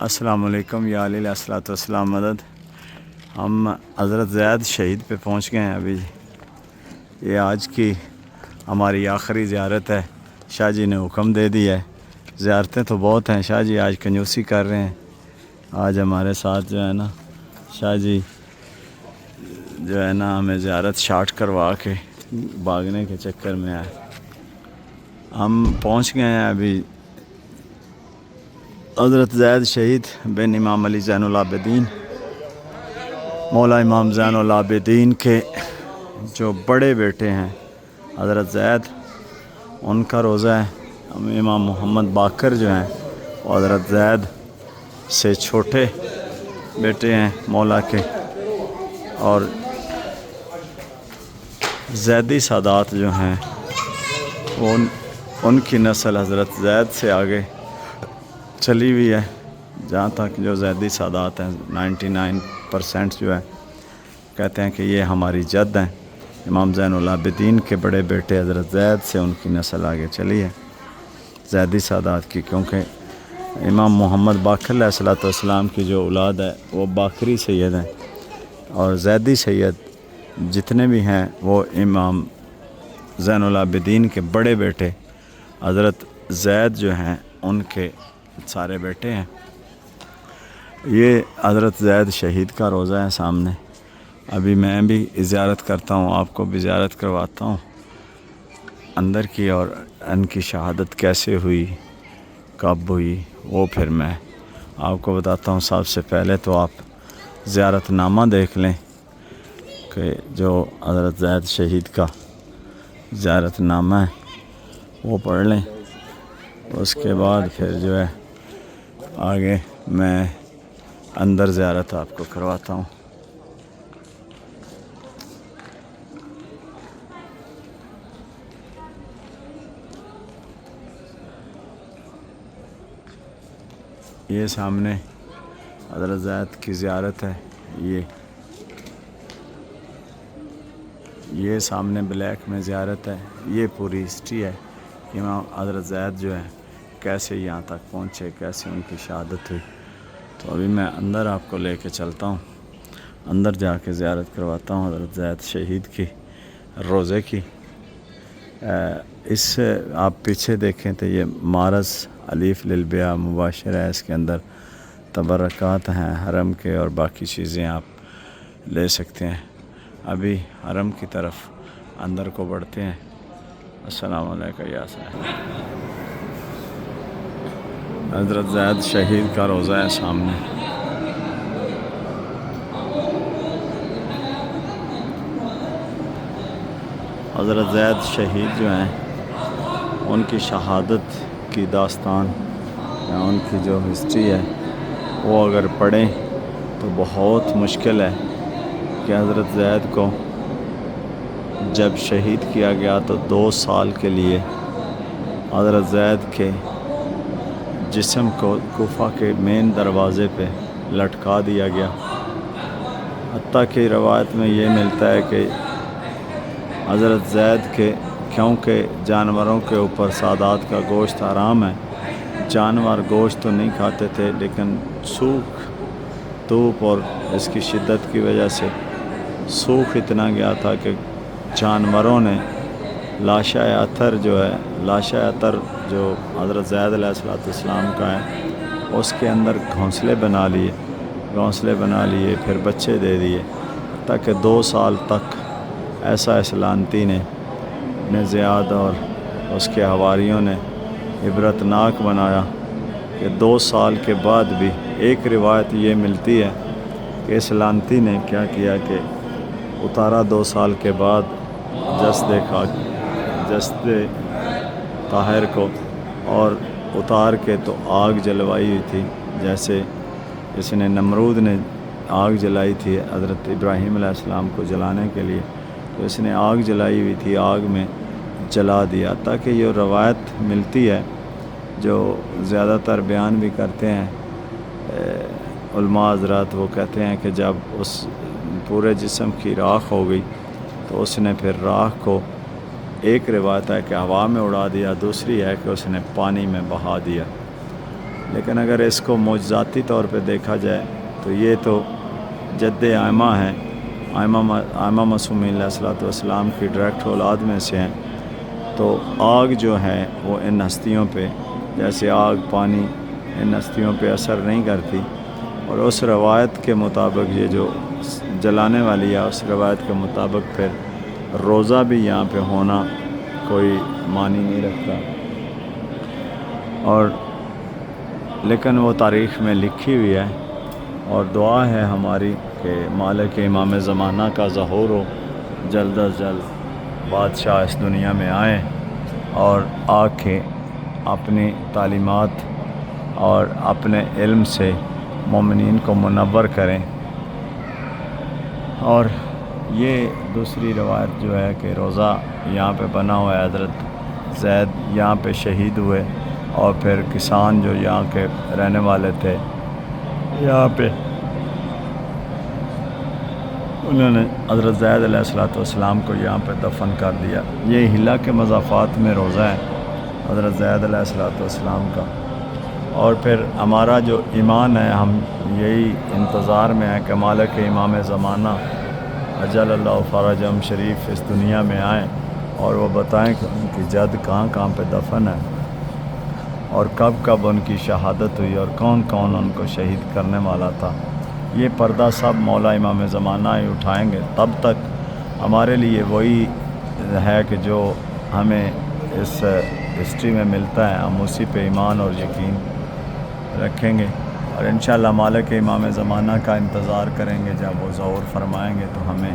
السلام علیکم یا علیہ الصلوۃ والسلام مدد۔ ہم حضرت زید شہید پہ پہنچ گئے ہیں ابھی۔ یہ آج کی ہماری آخری زیارت ہے، شاہ جی نے حکم دے دیا ہے۔ زیارتیں تو بہت ہیں، شاہ جی آج کنجوسی کر رہے ہیں۔ آج ہمارے ساتھ جو ہے نا شاہ جی جو ہے نا ہمیں زیارت شارٹ کروا کے بھاگنے کے چکر میں آئے۔ ہم پہنچ گئے ہیں ابھی حضرت زید شہید بن امام علی زین العابدین مولا امام زین العابدین کے جو بڑے بیٹے ہیں حضرت زید، ان کا روزہ ہے۔ امام محمد باقر جو ہیں وہ حضرت زید سے چھوٹے بیٹے ہیں مولا کے، اور زیدی سادات جو ہیں وہ ان کی نسل حضرت زید سے آگے چلی ہوئی ہے۔ جہاں تک جو زیدی سادات ہیں 99% جو ہے کہتے ہیں کہ یہ ہماری جد ہیں، امام زین العابدین کے بڑے بیٹے حضرت زید سے ان کی نسل آگے چلی ہے زیدی سادات کی، کیونکہ امام محمد باقر علیہ الصلوۃ والسلام کی جو اولاد ہے وہ باقری سید ہیں، اور زیدی سید جتنے بھی ہیں وہ امام زین العابدین کے بڑے بیٹے حضرت زید جو ہیں ان کے سارے بیٹے ہیں۔ یہ حضرت زید شہید کا روزہ ہے سامنے۔ ابھی میں بھی زیارت کرتا ہوں، آپ کو بھی زیارت کرواتا ہوں اندر کی، اور ان کی شہادت کیسے ہوئی، کب ہوئی، وہ پھر میں آپ کو بتاتا ہوں۔ سب سے پہلے تو آپ زیارت نامہ دیکھ لیں کہ جو حضرت زید شہید کا زیارت نامہ ہے وہ پڑھ لیں، اس کے بعد پھر جو ہے آگے میں اندر زیارت آپ کو کرواتا ہوں۔ یہ سامنے حضرت زید کی زیارت ہے، یہ سامنے بلیک میں زیارت ہے۔ یہ پوری ہسٹری ہے کہ امام حضرت زید جو ہے کیسے یہاں تک پہنچے، کیسے ان کی شہادت ہوئی۔ تو ابھی میں اندر آپ کو لے کے چلتا ہوں، اندر جا کے زیارت کرواتا ہوں حضرت زید شہید کی روزے کی۔ اس سے آپ پیچھے دیکھیں تو یہ مارز الف للبیع مباشر ہے، اس کے اندر تبرکات ہیں حرم کے، اور باقی چیزیں آپ لے سکتے ہیں۔ ابھی حرم کی طرف اندر کو بڑھتے ہیں۔ السلام علیکم یا صاحب۔ حضرت زید شہید کا روزہ ہے سامنے۔ حضرت زید شہید جو ہیں ان کی شہادت کی داستان یا ان کی جو ہسٹری ہے وہ اگر پڑھیں تو بہت مشکل ہے کہ حضرت زید کو جب شہید کیا گیا تو 2 سال کے لیے حضرت زید کے جسم کو کوفہ کے مین دروازے پہ لٹکا دیا گیا۔ حتیٰ کہ روایت میں یہ ملتا ہے کہ حضرت زید کے، کیونکہ جانوروں کے اوپر سادات کا گوشت حرام ہے، جانور گوشت تو نہیں کھاتے تھے، لیکن سوکھ دھوپ اور اس کی شدت کی وجہ سے سوکھ اتنا گیا تھا کہ جانوروں نے لاشہ اطہر جو حضرت زید علیہ السلام کا ہے اس کے اندر گھونسلے بنا لیے، پھر بچے دے دیے، تاکہ 2 سال تک ایسا اس لعنتی نے زیاد اور اس کے حواریوں نے عبرتناک بنایا کہ 2 سال کے بعد بھی ایک روایت یہ ملتی ہے کہ اس لعنتی نے کیا کیا کہ اتارا 2 سال کے بعد جسد طاہر کو، اور اتار کے تو آگ جلوائی ہوئی تھی، جیسے اس نے نمرود نے آگ جلائی تھی حضرت ابراہیم علیہ السلام کو جلانے کے لیے، تو اس نے آگ جلائی ہوئی تھی، آگ میں جلا دیا۔ تاکہ یہ روایت ملتی ہے جو زیادہ تر بیان بھی کرتے ہیں علماء حضرات، وہ کہتے ہیں کہ جب اس پورے جسم کی راکھ ہو گئی تو اس نے پھر راکھ کو، ایک روایت ہے کہ ہوا میں اڑا دیا، دوسری ہے کہ اس نے پانی میں بہا دیا۔ لیکن اگر اس کو معجزاتی طور پہ دیکھا جائے تو یہ تو جد آئمہ ہیں، آئمہ معصومین علیہ الصلوۃ والسلام کی ڈائریکٹ اولاد میں سے ہیں. تو آگ جو ہے وہ ان ہستیوں پہ، جیسے آگ پانی ان ہستیوں پہ اثر نہیں کرتی، اور اس روایت کے مطابق یہ جو جلانے والی ہے اس روایت کے مطابق پھر روزہ بھی یہاں پہ ہونا کوئی معنی نہیں رکھتا. اور لیکن وہ تاریخ میں لکھی ہوئی ہے، اور دعا ہے ہماری کہ مالک امام زمانہ کا ظہور ہو، جلد از جلد بادشاہ اس دنیا میں آئیں اور آ کے اپنی تعلیمات اور اپنے علم سے مومنین کو منور کریں. اور یہ دوسری روایت جو ہے کہ روزہ یہاں پہ بنا ہوا ہے، حضرت زید یہاں پہ شہید ہوئے، اور پھر کسان جو یہاں کے رہنے والے تھے یہاں پہ انہوں نے حضرت زید علیہ الصلوۃ والسلام کو یہاں پہ دفن کر دیا. یہ ہلا کے مضافات میں روزہ ہے حضرت زید علیہ الصلوۃ والسلام کا. اور پھر ہمارا جو ایمان ہے، ہم یہی انتظار میں ہے کہ مالک امام زمانہ اجل اللہ فرجہم شریف اس دنیا میں آئیں اور وہ بتائیں کہ ان کی جد کہاں کہاں پہ دفن ہے، اور کب کب ان کی شہادت ہوئی، اور کون کون ان کو شہید کرنے والا تھا. یہ پردہ سب مولا امام زمانہ ہی اٹھائیں گے. تب تک ہمارے لیے وہی ہے کہ جو ہمیں اس ہسٹری میں ملتا ہے، ہم اسی پہ ایمان اور یقین رکھیں گے، اور انشاءاللہ مالک امام زمانہ کا انتظار کریں گے. جب وہ ظہور فرمائیں گے تو ہمیں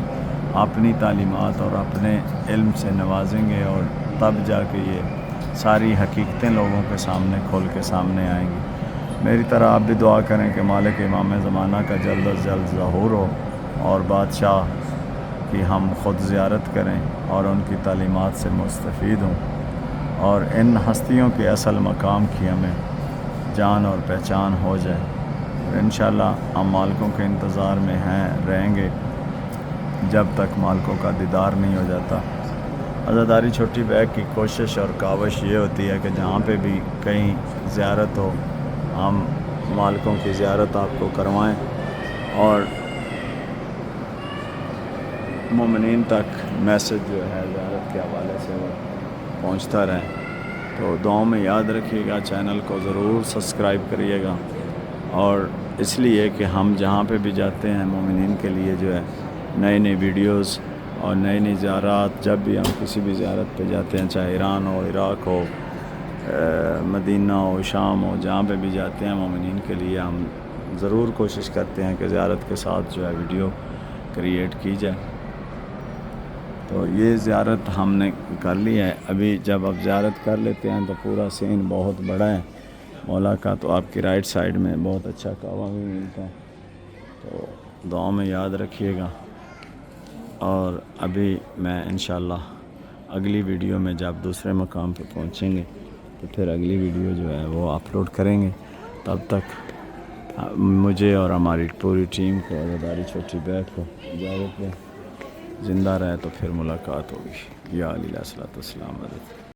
اپنی تعلیمات اور اپنے علم سے نوازیں گے، اور تب جا کے یہ ساری حقیقتیں لوگوں کے سامنے کھول کے سامنے آئیں گی. میری طرح آپ بھی دعا کریں کہ مالک امام زمانہ کا جلد از جلد ظہور ہو، اور بادشاہ کی ہم خود زیارت کریں اور ان کی تعلیمات سے مستفید ہوں، اور ان ہستیوں کے اصل مقام کی ہمیں جان اور پہچان ہو جائے. اور انشاءاللہ ہم مالکوں کے انتظار میں رہیں گے جب تک مالکوں کا دیدار نہیں ہو جاتا. عزاداری چھوٹی بیگ کی کوشش اور کاوش یہ ہوتی ہے کہ جہاں پہ بھی کہیں زیارت ہو ہم مالکوں کی زیارت آپ کو کروائیں، اور مومنین تک میسج جو ہے زیارت کے حوالے سے وہ پہنچتا رہے. تو دعاؤں میں یاد رکھیے گا، چینل کو ضرور سبسکرائب کریے گا، اور اس لیے کہ ہم جہاں پہ بھی جاتے ہیں مومنین کے لیے جو ہے نئی نئی ویڈیوز اور نئی نئی زیارات، جب بھی ہم کسی بھی زیارت پہ جاتے ہیں، چاہے ایران ہو، عراق ہو، مدینہ ہو، شام ہو، جہاں پہ بھی جاتے ہیں مومنین کے لیے ہم ضرور کوشش کرتے ہیں کہ زیارت کے ساتھ جو ہے ویڈیو کریٹ کی جائے. تو یہ زیارت ہم نے کر لی ہے. ابھی جب آپ زیارت کر لیتے ہیں تو پورا سین بہت بڑا ہے مولا کا، تو آپ کی رائٹ سائڈ میں بہت اچھا کعبہ بھی ملتا ہے. تو دعاؤں میں یاد رکھیے گا. اور ابھی میں انشاءاللہ اگلی ویڈیو میں جب دوسرے مقام پہ پہنچیں گے تو پھر اگلی ویڈیو جو ہے وہ اپلوڈ کریں گے. تب تک مجھے اور ہماری پوری ٹیم کو، عزاداری چھوٹی بیگ کو اجازت دیں. زندہ رہے تو پھر ملاقات ہوگی. یا علیہ الصلوۃ والسلام علیکم.